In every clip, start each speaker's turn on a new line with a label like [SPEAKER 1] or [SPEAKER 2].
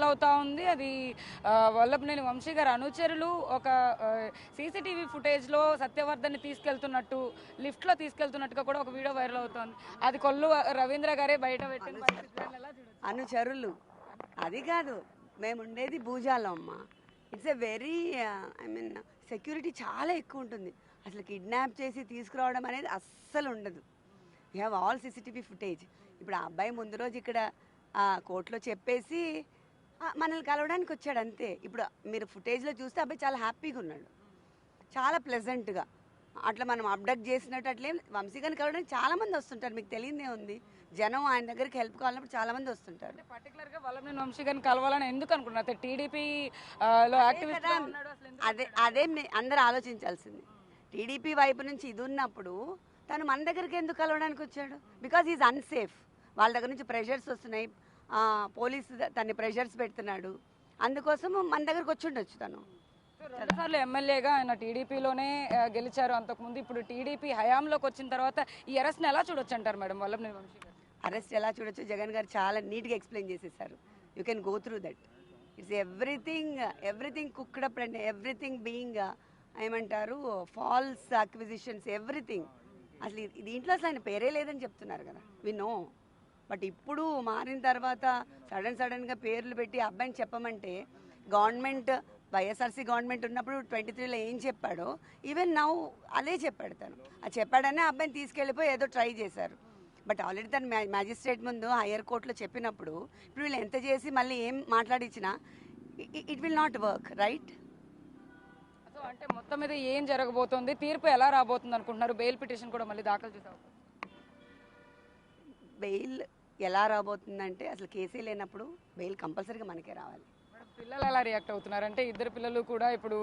[SPEAKER 1] Viral అవుతా ఉంది. అది వల్లభనేని వంశీ గారి అనుచరులు ఒక సీసీటీవీ ఫుటేజ్లో సత్యవర్ధన్ని తీసుకెళ్తున్నట్టు, లిఫ్ట్లో తీసుకెళ్తున్నట్టుగా కూడా ఒక వీడియో వైరల్ అవుతోంది. అది కొల్లు రవీంద్ర గారే బయట పెట్టిన
[SPEAKER 2] అనుచరులు అది కాదు, మేము ఉండేది భూజాలం అమ్మ. ఇట్స్ ఎ వెరీ సెక్యూరిటీ చాలా ఎక్కువ ఉంటుంది. అసలు కిడ్నాప్ చేసి తీసుకురావడం అనేది అస్సలు ఉండదు. You have all CCTV footage. ఇప్పుడు ఆ అబ్బాయి ముందు రోజు ఇక్కడ కోర్టులో చెప్పేసి మనల్ని కలవడానికి వచ్చాడు అంతే. ఇప్పుడు మీరు ఫుటేజ్లో చూస్తే అబ్బాయి చాలా హ్యాపీగా ఉన్నాడు, చాలా ప్లెజెంట్గా. అట్లా మనం అబ్డక్ట్ చేసినట్టు అట్లేం. వంశీ గారిని కలవడానికి చాలామంది వస్తుంటారు, మీకు తెలియదే ఉంది. జనం ఆయన దగ్గరికి హెల్ప్ కావాలన్నప్పుడు చాలామంది వస్తుంటారు.
[SPEAKER 1] పర్టికులర్గా వల్లభనేని వంశీ గారిని కలవాలని ఎందుకు అనుకున్నారు? టీడీపీ
[SPEAKER 2] అదే అందరూ ఆలోచించాల్సింది. టీడీపీ వైపు నుంచి ఇది ఉన్నప్పుడు తను మన దగ్గరికి ఎందుకు కలవడానికి వచ్చాడు? Because is unsafe. వాళ్ళ దగ్గర నుంచి ప్రెషర్స్ వస్తున్నాయి, పోలీసు తన్ని ప్రెషర్స్ పెడుతున్నాడు, అందుకోసం మన దగ్గరకు వచ్చి ఉండొచ్చు. తను
[SPEAKER 1] రెండుసార్లు ఎమ్మెల్యేగా ఆయన టీడీపీలోనే గెలిచారు అంతకుముందు. ఇప్పుడు టీడీపీ హయాంలోకి వచ్చిన తర్వాత ఈ అరెస్ట్ని ఎలా చూడొచ్చు అంటారు మేడం వల్లభనేని వంశీ గారు?
[SPEAKER 2] అరెస్ట్ ఎలా చూడొచ్చు, జగన్ గారు చాలా నీట్గా ఎక్స్ప్లెయిన్ చేసేసారు. You can go through that. It's everything cooked up and everything being ఏమంటారు ఫాల్స్ అక్విజిషన్స్, ఎవ్రీథింగ్. అసలు దీంట్లో అసలు ఆయన పేరే లేదని చెప్తున్నారు కదా, వి నో. బట్ ఇప్పుడు మారిన తర్వాత సడన్గా పేర్లు పెట్టి అబ్బాయిని చెప్పమంటే, గవర్నమెంట్ వైఎస్ఆర్సీ గవర్నమెంట్ ఉన్నప్పుడు 23లో ఏం చెప్పాడో ఈవెన్ నౌ అదే చెప్పాడు తను. అది చెప్పాడనే అబ్బాయిని తీసుకెళ్ళిపోయి ఏదో ట్రై చేశారు. బట్ ఆల్రెడీ తను మ్యాజిస్ట్రేట్ ముందు హయ్యర్ కోర్టులో చెప్పినప్పుడు ఇప్పుడు వీళ్ళు ఎంత చేసి మళ్ళీ ఏం మాట్లాడించినా it will not work, right?
[SPEAKER 1] So అంటే మొత్తం మీద ఏం జరగబోతోంది, తీర్పు ఎలా రాబోతుంది అనుకుంటున్నారు? బెయిల్ పిటిషన్ కూడా మళ్ళీ దాఖలు చేశారు.
[SPEAKER 2] బెయిల్ ఎలా రాబోతుందంటే అసలు కేసే లేనప్పుడు బెయిల్ కంపల్సరీగా మనకే రావాలి.
[SPEAKER 1] పిల్లలు ఎలా రియాక్ట్ అవుతున్నారు? అంటే ఇద్దరు పిల్లలు కూడా ఇప్పుడు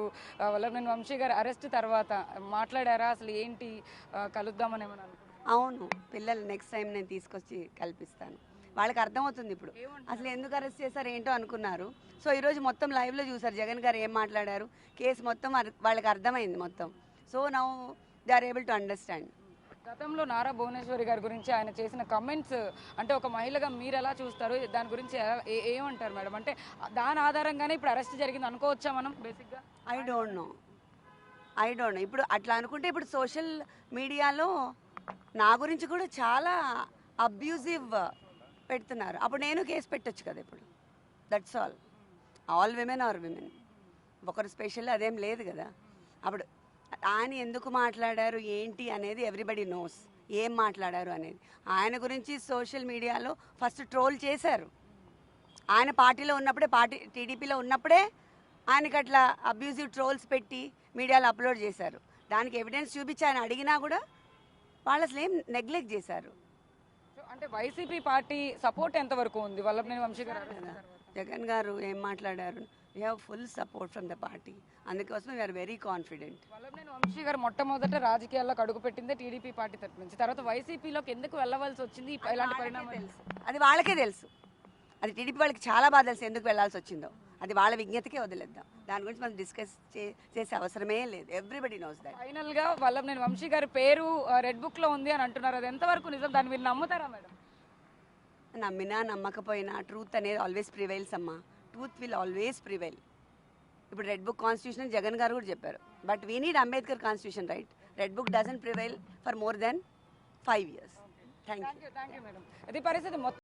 [SPEAKER 1] వల్లభనేని వంశీ గారి అరెస్ట్ తర్వాత మాట్లాడారా? అసలు ఏంటి కలుద్దామని ఏమన్నా అనుకుంటున్నారు?
[SPEAKER 2] అవును, పిల్లలు నెక్స్ట్ టైం నేను తీసుకొచ్చి కల్పిస్తాను. వాళ్ళకి అర్థమవుతుంది ఇప్పుడు అసలు ఎందుకు అరెస్ట్ చేశారు ఏంటో అనుకున్నారు. సో ఈరోజు మొత్తం లైవ్లో చూసారు జగన్ గారు ఏం మాట్లాడారు, కేసు మొత్తం వాళ్ళకి అర్థమైంది మొత్తం. So now they are able to understand.
[SPEAKER 1] గతంలో నారా భువనేశ్వరి గారి గురించి ఆయన చేసిన కమెంట్స్, అంటే ఒక మహిళగా మీరు ఎలా చూస్తారు? దాని గురించి ఏమంటారు మేడం? అంటే దాని ఆధారంగానే ఇప్పుడు అరెస్ట్ జరిగింది అనుకోవచ్చా మనం బేసిక్గా?
[SPEAKER 2] I don't know. ఇప్పుడు అట్లా అనుకుంటే ఇప్పుడు సోషల్ మీడియాలో నా గురించి కూడా చాలా అబ్యూజివ్ పెడుతున్నారు. అప్పుడు నేను కేసు పెట్టొచ్చు కదా. ఇప్పుడు that's all women are women, ఒకరు స్పెషల్ అదేం లేదు కదా. అప్పుడు ఆయన ఎందుకు మాట్లాడారు ఏంటి అనేది ఎవ్రీబడి నోస్. ఏం మాట్లాడారు అనేది ఆయన గురించి సోషల్ మీడియాలో ఫస్ట్ ట్రోల్ చేశారు. ఆయన పార్టీలో ఉన్నప్పుడే, టీడీపీలో ఉన్నప్పుడే ఆయనకి అట్లా అబ్యూజివ్ ట్రోల్స్ పెట్టి మీడియాలో అప్లోడ్ చేశారు. దానికి ఎవిడెన్స్ చూపించి ఆయన అడిగినా కూడా వాళ్ళు అసలు ఏం నెగ్లెక్ట్ చేశారు.
[SPEAKER 1] అంటే వైసీపీ పార్టీ సపోర్ట్ ఎంతవరకు ఉంది వల్లభనేని వంశీ గారు?
[SPEAKER 2] జగన్ గారు ఏం మాట్లాడారు? We have full support from the party. అందుకోసం we are very confident.
[SPEAKER 1] Vallabhaneni Vamsi garu మొట్టమొదట రాజకీయాల్లోకి అడుగుపెట్టిందే టీడీపీ పార్టీ తరఫు నుంచి, తర్వాత వైసీపీలోకి ఎందుకు వెళ్ళవలసి వచ్చింది? ఇలాంటి పరిణామాలు
[SPEAKER 2] అది వాళ్ళకే తెలుసు. అది టీడీపీ వాళ్ళకి చాలా బాగా తెలుసు ఎందుకు వెళ్ళాల్సి వచ్చిందో. అది వాళ్ళ విజ్ఞతకే వదిలేద్దాం, దాని గురించి మనం డిస్కస్ చేసే అవసరమే లేదు. Everybody knows that.
[SPEAKER 1] ఫైనల్గా వల్లభనేని వంశీ గారి పేరు రెడ్ బుక్లో ఉంది అని అంటున్నారు, అది ఎంతవరకు నిజం? దాన్ని మీరు నమ్ముతారా మేడం?
[SPEAKER 2] నమ్మినా నమ్మకపోయినా ట్రూత్ అనేది ఆల్వేస్ ప్రివైల్స్ అమ్మా. Truth will always prevail. ఇప్పుడు రెడ్ బుక్ కాన్స్టిట్యూషన్ జగన్ గారు కూడా చెప్పారు. But we need Ambedkar constitution, right? Red book doesn't prevail for more than 5 years. Thank you
[SPEAKER 1] madam. ఇది పరిస్థితి మొత్తం.